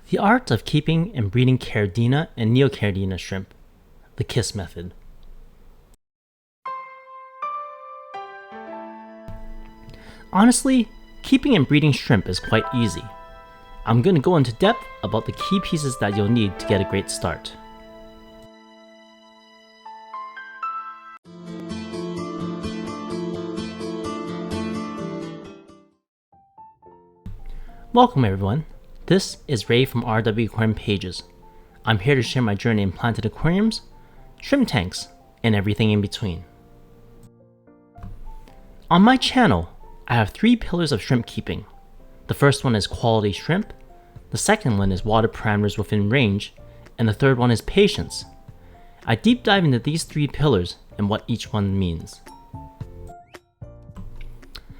The art of keeping and breeding Caridina and Neocaridina shrimp, the KISS method. Honestly, keeping and breeding shrimp is quite easy. I'm going to go into depth about the key pieces that you'll need to get a great start. Welcome everyone. This is Ray from RW Aquarium Pages. I'm here to share my journey in planted aquariums, shrimp tanks, and everything in between. On my channel, I have 3 pillars of shrimp keeping. The first one is quality shrimp, the second one is water parameters within range, and the third one is patience. I deep dive into these 3 pillars and what each one means.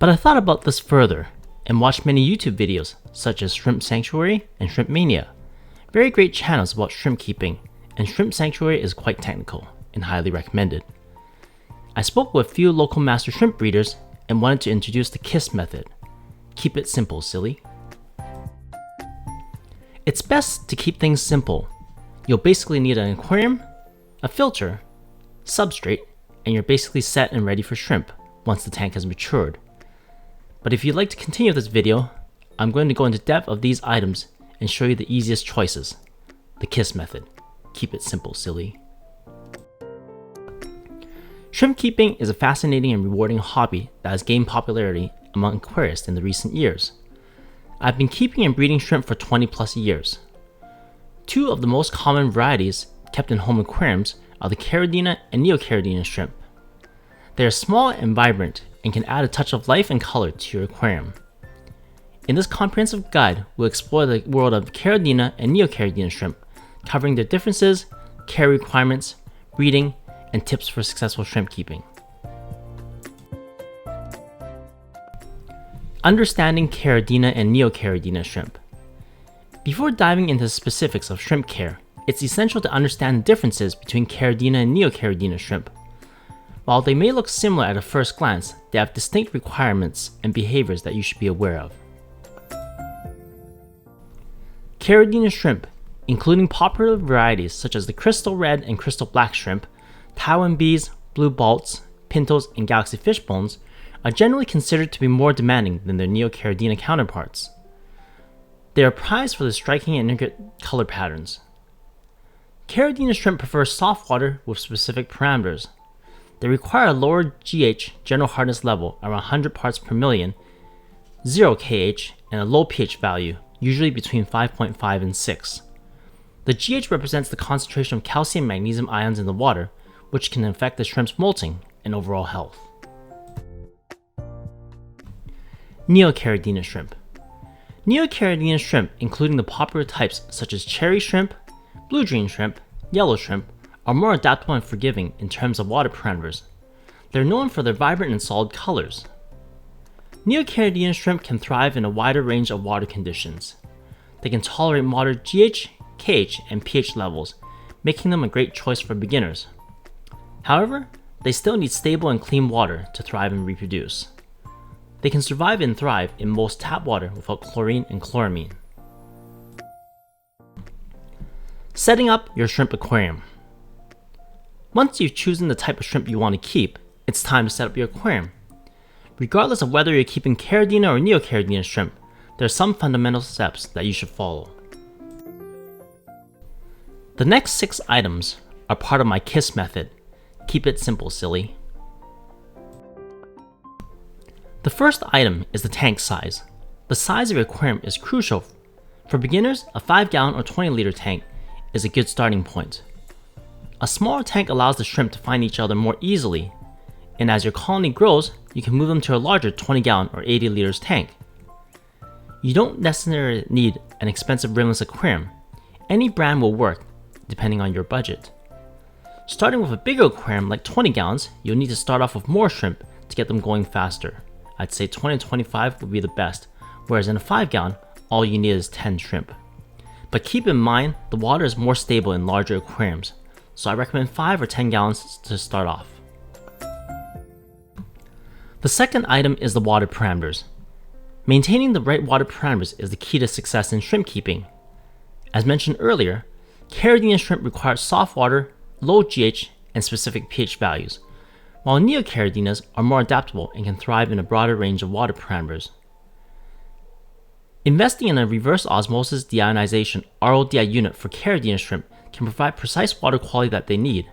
But I thought about this further and watched many YouTube videos such as Shrimp Sanctuary and Shrimp Mania. Very great channels about shrimp keeping, and Shrimp Sanctuary is quite technical and highly recommended. I spoke with a few local master shrimp breeders and wanted to introduce the KISS method. Keep it simple, silly. It's best to keep things simple. You'll basically need an aquarium, a filter, substrate, and you're basically set and ready for shrimp once the tank has matured. But if you'd like to continue this video, I'm going to go into depth of these items and show you the easiest choices. The KISS method. Keep it simple, silly. Shrimp keeping is a fascinating and rewarding hobby that has gained popularity among aquarists in the recent years. I've been keeping and breeding shrimp for 20 plus years. 2 of the most common varieties kept in home aquariums are the Caridina and Neocaridina shrimp. They are small and vibrant and can add a touch of life and color to your aquarium. In this comprehensive guide, we'll explore the world of Caridina and Neocaridina shrimp, covering their differences, care requirements, breeding, and tips for successful shrimp keeping. Understanding Caridina and Neocaridina shrimp. Before diving into the specifics of shrimp care, it's essential to understand the differences between Caridina and Neocaridina shrimp. While they may look similar at a first glance, they have distinct requirements and behaviors that you should be aware of. Caridina shrimp, including popular varieties such as the crystal red and crystal black shrimp, Taiwan bees, blue balts, pintos, and galaxy fishbones, are generally considered to be more demanding than their Neocaridina counterparts. They are prized for their striking and intricate color patterns. Caridina shrimp prefer soft water with specific parameters. They require a lower GH general hardness level around 100 parts per million, 0 kH, and a low pH value, usually between 5.5 and 6. The GH represents the concentration of calcium and magnesium ions in the water, which can affect the shrimp's molting and overall health. Neocaridina shrimp. Neocaridina shrimp, including the popular types such as cherry shrimp, blue dream shrimp, yellow shrimp, are more adaptable and forgiving in terms of water parameters. They're known for their vibrant and solid colors. Neocaridina shrimp can thrive in a wider range of water conditions. They can tolerate moderate GH, KH, and pH levels, making them a great choice for beginners. However, they still need stable and clean water to thrive and reproduce. They can survive and thrive in most tap water without chlorine and chloramine. Setting up your shrimp aquarium. Once you've chosen the type of shrimp you want to keep, it's time to set up your aquarium. Regardless of whether you're keeping Caridina or Neocaridina shrimp, there are some fundamental steps that you should follow. The next 6 items are part of my KISS method. Keep it simple, silly. The first item is the tank size. The size of your aquarium is crucial. For beginners, a 5-gallon or 20-liter tank is a good starting point. A smaller tank allows the shrimp to find each other more easily, and as your colony grows, you can move them to a larger 20-gallon or 80 liters tank. You don't necessarily need an expensive rimless aquarium. Any brand will work, depending on your budget. Starting with a bigger aquarium like 20 gallons, you'll need to start off with more shrimp to get them going faster. I'd say 20 to 25 would be the best, whereas in a 5-gallon, all you need is 10 shrimp. But keep in mind, the water is more stable in larger aquariums, so I recommend 5 or 10 gallons to start off. The second item is the water parameters. Maintaining the right water parameters is the key to success in shrimp keeping. As mentioned earlier, Caridina shrimp require soft water, low GH, and specific pH values, while Neocaridinas are more adaptable and can thrive in a broader range of water parameters. Investing in a reverse osmosis deionization RODI unit for Caridina shrimp can provide precise water quality that they need.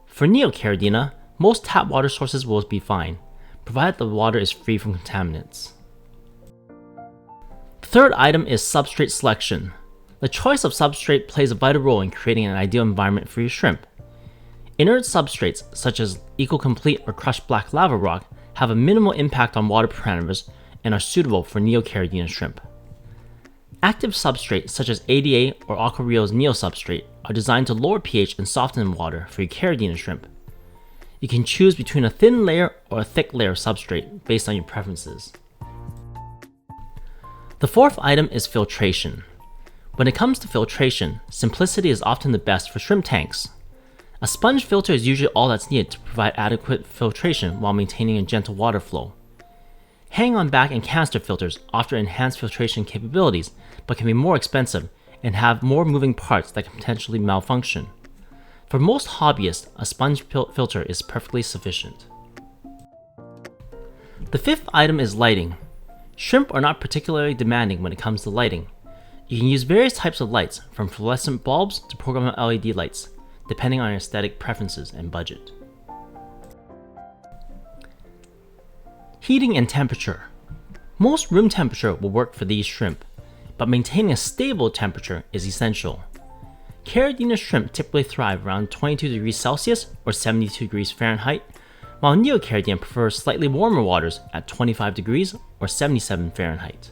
For Neocaridina, most tap water sources will be fine, provided the water is free from contaminants. The third item is substrate selection. The choice of substrate plays a vital role in creating an ideal environment for your shrimp. Inert substrates, such as Eco-Complete or crushed black lava rock, have a minimal impact on water parameters and are suitable for Neocaridina shrimp. Active substrates, such as ADA or Aquarium's Neosubstrate, are designed to lower pH and soften water for your Caridina shrimp. You can choose between a thin layer or a thick layer of substrate based on your preferences. The fourth item is filtration. When it comes to filtration, simplicity is often the best for shrimp tanks. A sponge filter is usually all that's needed to provide adequate filtration while maintaining a gentle water flow. Hang-on back and canister filters offer enhanced filtration capabilities, but can be more expensive and have more moving parts that can potentially malfunction. For most hobbyists, a sponge filter is perfectly sufficient. The fifth item is lighting. Shrimp are not particularly demanding when it comes to lighting. You can use various types of lights, from fluorescent bulbs to programmable LED lights, depending on your aesthetic preferences and budget. Heating and temperature. Most room temperature will work for these shrimp, but maintaining a stable temperature is essential. Caridina shrimp typically thrive around 22 degrees Celsius or 72 degrees Fahrenheit, while Neocaridina prefers slightly warmer waters at 25 degrees or 77 Fahrenheit.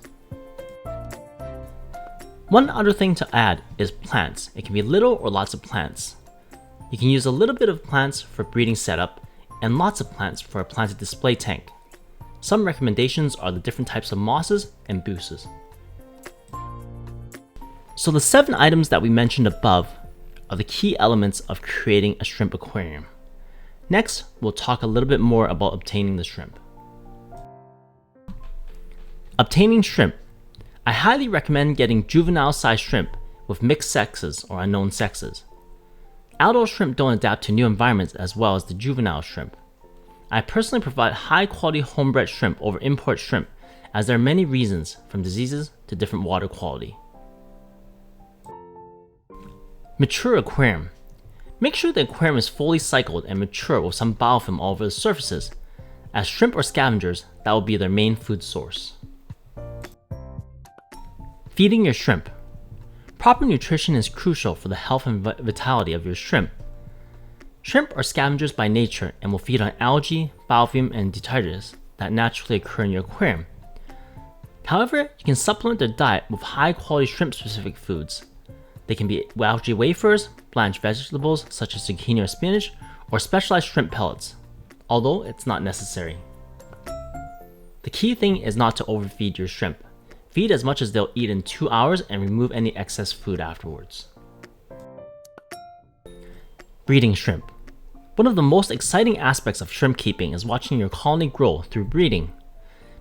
One other thing to add is plants. It can be little or lots of plants. You can use a little bit of plants for breeding setup and lots of plants for a planted display tank. Some recommendations are the different types of mosses and buces. So the 7 items that we mentioned above are the key elements of creating a shrimp aquarium. Next, we'll talk a little bit more about obtaining the shrimp. Obtaining shrimp. I highly recommend getting juvenile-sized shrimp with mixed sexes or unknown sexes. Adult shrimp don't adapt to new environments as well as the juvenile shrimp. I personally provide high-quality homebred shrimp over import shrimp, as there are many reasons, from diseases to different water quality. Mature aquarium. Make sure the aquarium is fully cycled and mature with some biofilm all over the surfaces. As shrimp are scavengers, that will be their main food source. Feeding your shrimp. Proper nutrition is crucial for the health and vitality of your shrimp. Shrimp are scavengers by nature and will feed on algae, biofilm, and detritus that naturally occur in your aquarium. However, you can supplement their diet with high-quality shrimp-specific foods. They can be algae wafers, blanched vegetables such as zucchini or spinach, or specialized shrimp pellets, although it's not necessary. The key thing is not to overfeed your shrimp. Feed as much as they'll eat in 2 hours and remove any excess food afterwards. Breeding shrimp. One of the most exciting aspects of shrimp keeping is watching your colony grow through breeding.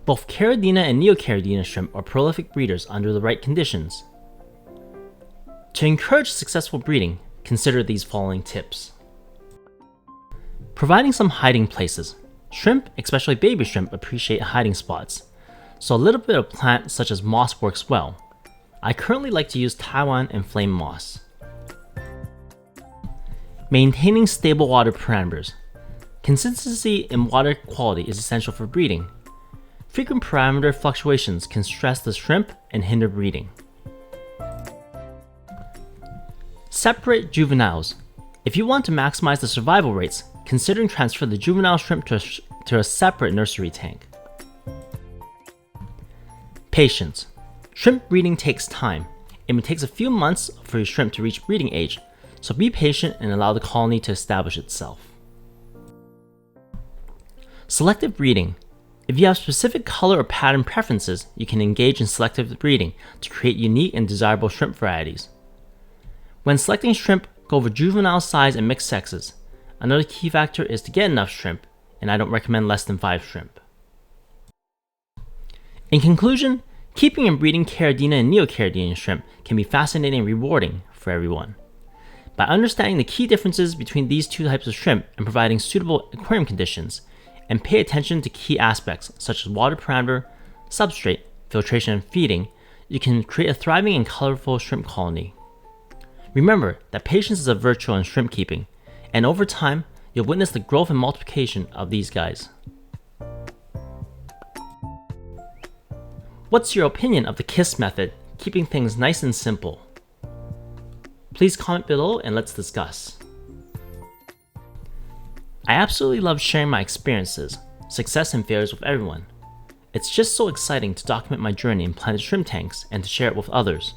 Both Caridina and Neocaridina shrimp are prolific breeders under the right conditions. To encourage successful breeding, consider these following tips. Providing some hiding places. Shrimp, especially baby shrimp, appreciate hiding spots, so a little bit of plant such as moss works well. I currently like to use Taiwan and flame moss. Maintaining stable water parameters. Consistency in water quality is essential for breeding. Frequent parameter fluctuations can stress the shrimp and hinder breeding. Separate juveniles. If you want to maximize the survival rates, consider transferring the juvenile shrimp to a separate nursery tank. Patience. Shrimp breeding takes time. It may take a few months for your shrimp to reach breeding age, so be patient and allow the colony to establish itself. Selective breeding. If you have specific color or pattern preferences, you can engage in selective breeding to create unique and desirable shrimp varieties. When selecting shrimp, go over juvenile size and mixed sexes. Another key factor is to get enough shrimp, and I don't recommend less than 5 shrimp. In conclusion, Keeping and breeding Caridina and Neocaridina shrimp can be fascinating and rewarding for everyone. By understanding the key differences between these two types of shrimp and providing suitable aquarium conditions, and pay attention to key aspects such as water parameter, substrate, filtration, and feeding, you can create a thriving and colorful shrimp colony. Remember that patience is a virtue in shrimp keeping, and over time, you'll witness the growth and multiplication of these guys. What's your opinion of the KISS method, keeping things nice and simple? Please comment below and let's discuss. I absolutely love sharing my experiences, success and failures with everyone. It's just so exciting to document my journey in planted shrimp tanks and to share it with others.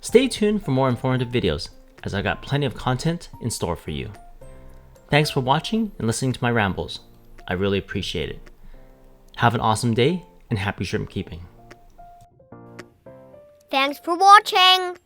Stay tuned for more informative videos, as I got plenty of content in store for you. Thanks for watching and listening to my rambles. I really appreciate it. Have an awesome day and happy shrimp keeping. Thanks for watching!